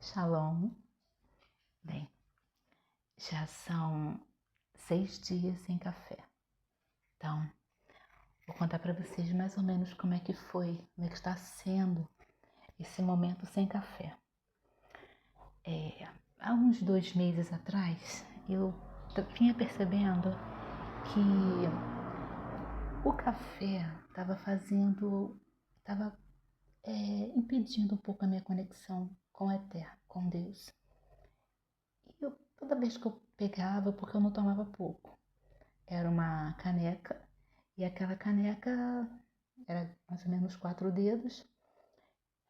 Shalom. Bem, já são 6 dias sem café. Então, vou contar para vocês mais ou menos como é que foi, como é que está sendo esse momento sem café. Há uns 2 meses atrás, eu vinha percebendo que o café estava impedindo um pouco a minha conexão com o Eterno, com Deus. E toda vez que eu pegava, porque eu não tomava pouco, era uma caneca, e aquela caneca era mais ou menos 4 dedos,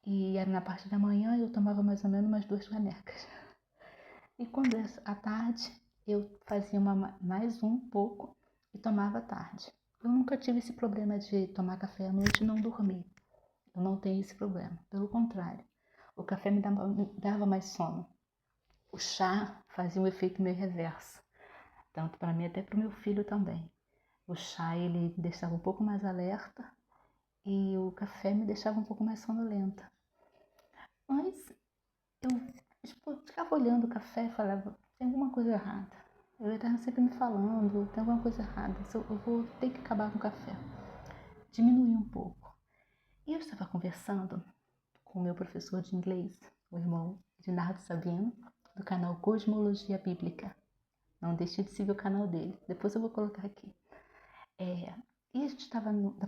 e era na parte da manhã eu tomava mais ou menos umas 2 canecas. E quando era à tarde, eu fazia mais um pouco e tomava à tarde. Eu nunca tive esse problema de tomar café à noite e não dormir. Eu não tenho esse problema, pelo contrário. O café me dava mais sono. O chá fazia um efeito meio reverso, tanto para mim até para o meu filho também. O chá ele me deixava um pouco mais alerta e o café me deixava um pouco mais sonolenta. Mas eu ficava olhando o café e falava, tem alguma coisa errada. Eu estava sempre me falando, tem alguma coisa errada, eu vou ter que acabar com o café. Diminuir um pouco. E eu estava conversando com o meu professor de inglês, o irmão Ednardo Sabino, do canal Cosmologia Bíblica. Não deixe de seguir o canal dele, depois eu vou colocar aqui. E a gente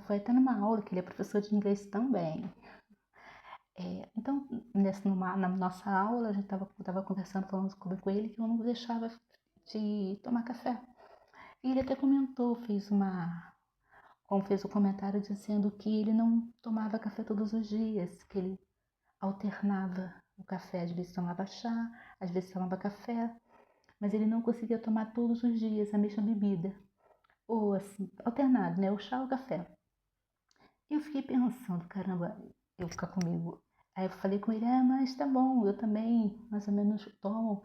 foi até numa aula, que ele é professor de inglês também. Então, na nossa aula, a gente estava conversando, falando com ele, que eu não deixava de tomar café. E ele até comentou, fez o comentário dizendo que ele não tomava café todos os dias, que ele alternava o café, às vezes tomava chá, às vezes tomava café, mas ele não conseguia tomar todos os dias a mesma bebida. Ou assim, alternado, né? O chá ou o café. E eu fiquei pensando, caramba, eu ficar comigo. Aí eu falei com ele, mas tá bom, eu também mais ou menos tomo,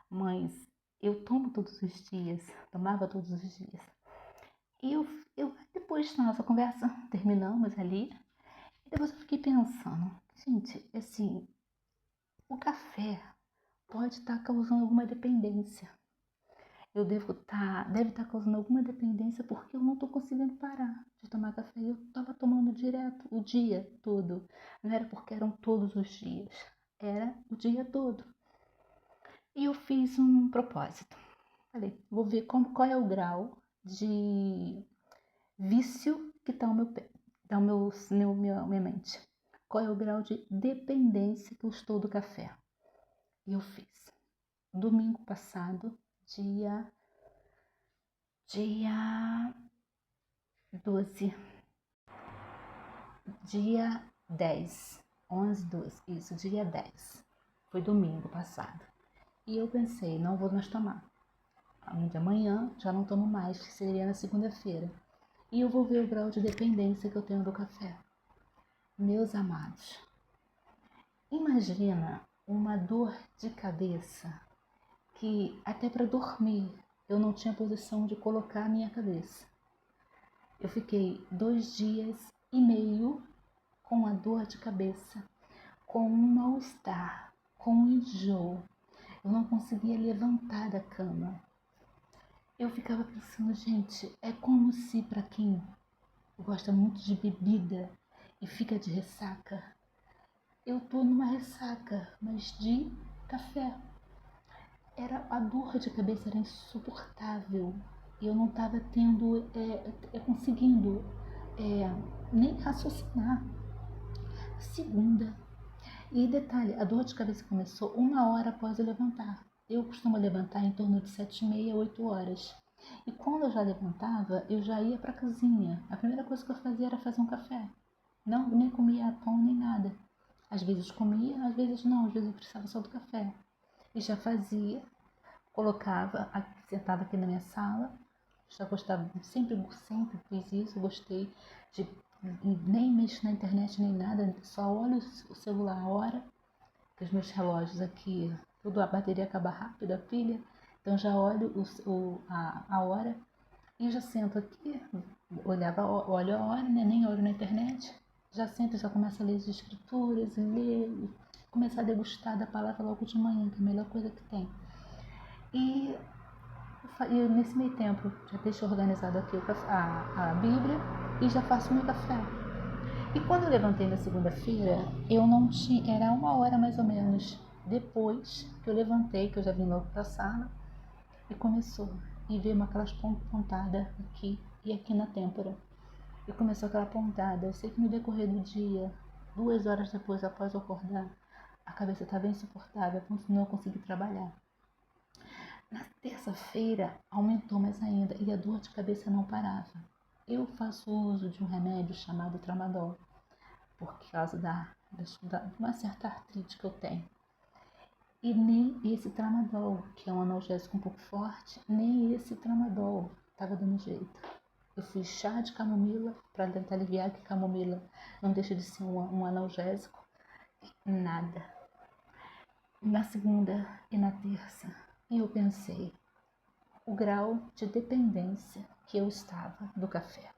mas eu tomo todos os dias, tomava todos os dias. E depois da nossa conversa, terminamos ali, e depois eu fiquei pensando, gente, assim, o café pode estar causando alguma dependência. Deve estar causando alguma dependência porque eu não estou conseguindo parar de tomar café. Eu estava tomando direto o dia todo. Não era porque eram todos os dias, era o dia todo. E eu fiz um propósito. Falei, vou ver qual é o grau de vício que está minha mente. Qual é o grau de dependência que eu estou do café. E eu fiz. Domingo passado, dia 12, dia 10, 11, 12, isso, dia 10, foi domingo passado. E eu pensei, não vou mais tomar. De amanhã já não tomo mais, que seria na segunda-feira. E eu vou ver o grau de dependência que eu tenho do café. Meus amados, imagina uma dor de cabeça que até para dormir eu não tinha posição de colocar a minha cabeça. Eu fiquei 2 dias e meio com a dor de cabeça, com um mal-estar, com um enjoo. Eu não conseguia levantar da cama. Eu ficava pensando, gente, é como se para quem gosta muito de bebida e fica de ressaca, eu tô numa ressaca, mas de café. A dor de cabeça era insuportável. Eu não estava conseguindo nem raciocinar. Segunda. E detalhe, a dor de cabeça começou 1 hora após eu levantar. Eu costumo levantar em torno de 7h30, 8 horas. E quando eu já levantava, eu já ia para a cozinha. A primeira coisa que eu fazia era fazer um café. Não, nem comia pão nem nada. Às vezes comia, às vezes não, às vezes eu precisava só do café. E já fazia, sentava aqui na minha sala. Já gostava, sempre fiz isso, gostei de nem mexo na internet nem nada, só olho o celular a hora, que os meus relógios aqui, tudo a bateria acaba rápido, a pilha, então já olho a hora e já sento aqui, olho a hora, né? Nem olho na internet, já sento, já começo a ler as escrituras, ler, começar a degustar da palavra logo de manhã, que é a melhor coisa que tem. E nesse meio tempo, já deixo organizado aqui a Bíblia e já faço meu café. E quando eu levantei na segunda-feira, eu não tinha, era 1 hora mais ou menos depois que eu levantei, que eu já vim logo para a sala, e começou. E veio aquelas pontadas aqui e aqui na têmpora. E começou aquela pontada. Eu sei que no decorrer do dia, 2 horas depois, após eu acordar, a cabeça estava insuportável, a ponto de não conseguir trabalhar. Na terça-feira, aumentou mais ainda e a dor de cabeça não parava. Eu faço uso de um remédio chamado Tramadol, por causa de uma certa artrite que eu tenho. E nem esse Tramadol, que é um analgésico um pouco forte, nem esse Tramadol estava dando jeito. Eu fiz chá de camomila para tentar aliviar, que camomila não deixa de ser um analgésico. Nada. Na segunda e na terça, eu pensei o grau de dependência que eu estava do café.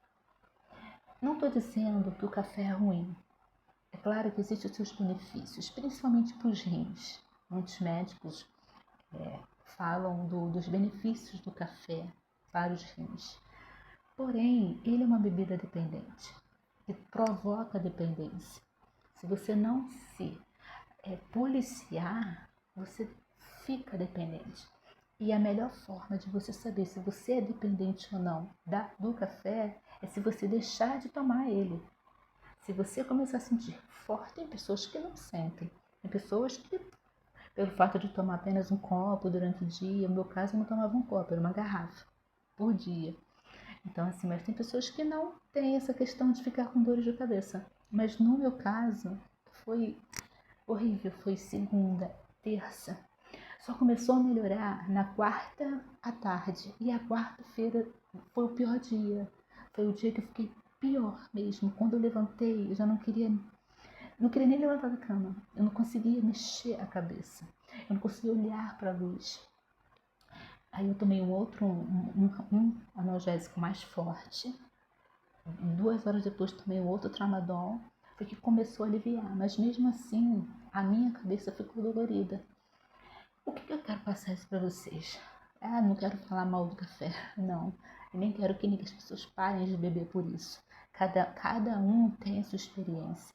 Não estou dizendo que o café é ruim. É claro que existem os seus benefícios, principalmente para os rins. Muitos médicos falam dos benefícios do café para os rins. Porém, ele é uma bebida dependente, que provoca dependência. Se você não se policiar, você fica dependente. E a melhor forma de você saber se você é dependente ou não do café é se você deixar de tomar ele. Se você começar a sentir forte, tem pessoas que não sentem. Tem pessoas que, pelo fato de tomar apenas um copo durante o dia, no meu caso eu não tomava um copo, era uma garrafa por dia. Então assim, mas tem pessoas que não têm essa questão de ficar com dores de cabeça. Mas no meu caso, foi horrível, foi segunda, terça. Só começou a melhorar na quarta à tarde. E a quarta-feira foi o pior dia. Foi o dia que eu fiquei pior mesmo. Quando eu levantei, eu já não queria nem levantar da cama. Eu não conseguia mexer a cabeça. Eu não conseguia olhar para a luz. Aí eu tomei um analgésico mais forte. 2 horas depois tomei outro Tramadol. Foi que começou a aliviar. Mas mesmo assim, a minha cabeça ficou dolorida. O que eu quero passar isso para vocês? Não quero falar mal do café, não. Eu nem quero que as pessoas parem de beber por isso. Cada um tem a sua experiência.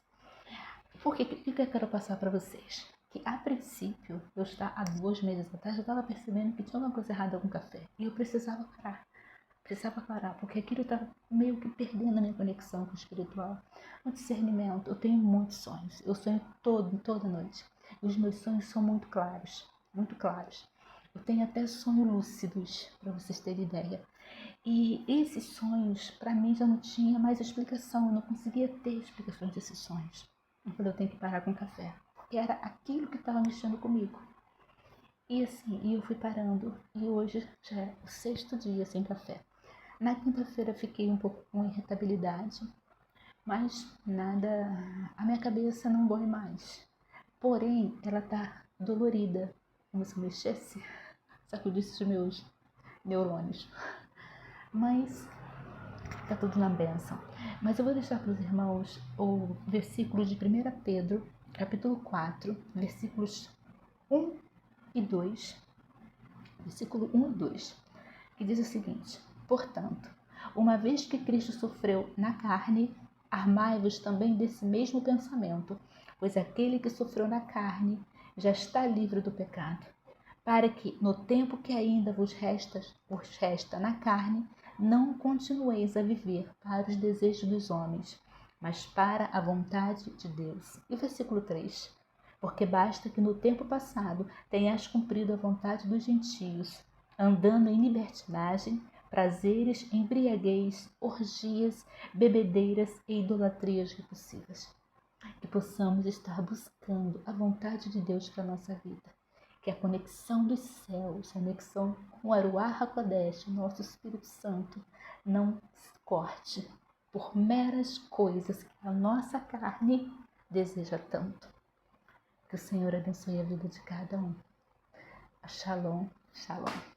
Por que eu quero passar para vocês? Que a princípio, eu estava há 2 meses atrás, eu estava percebendo que tinha alguma coisa errada com o café. E eu precisava parar. Porque aquilo estava meio que perdendo a minha conexão com o espiritual. O discernimento, eu tenho muitos sonhos. Eu sonho toda noite. E os meus sonhos são muito claros. Muito claros. Eu tenho até sonhos lúcidos, para vocês terem ideia. E esses sonhos, para mim, já não tinha mais explicação. Eu não conseguia ter explicações desses sonhos. Eu falei, eu tenho que parar com o café. Porque era aquilo que estava mexendo comigo. E assim, eu fui parando. E hoje já é o 6º dia sem café. Na quinta-feira fiquei um pouco com irritabilidade. Mas nada, a minha cabeça não dói mais. Porém, ela tá dolorida. Como se eu mexesse, sacudisse os meus neurônios. Mas tá tudo na bênção. Mas eu vou deixar para os irmãos o versículo de 1 Pedro, capítulo 4, versículos 1 e 2. Versículo 1 e 2, que diz o seguinte: portanto, uma vez que Cristo sofreu na carne, armai-vos também desse mesmo pensamento, pois aquele que sofreu na carne já está livre do pecado, para que, no tempo que ainda vos resta na carne, não continueis a viver para os desejos dos homens, mas para a vontade de Deus. E o versículo 3. Porque basta que no tempo passado tenhas cumprido a vontade dos gentios, andando em libertinagem, prazeres, embriaguez, orgias, bebedeiras e idolatrias repulsivas. Que possamos estar buscando a vontade de Deus para a nossa vida. Que a conexão dos céus, a conexão com o Aruach HaKodesh, nosso Espírito Santo, não corte por meras coisas que a nossa carne deseja tanto. Que o Senhor abençoe a vida de cada um. Shalom, shalom.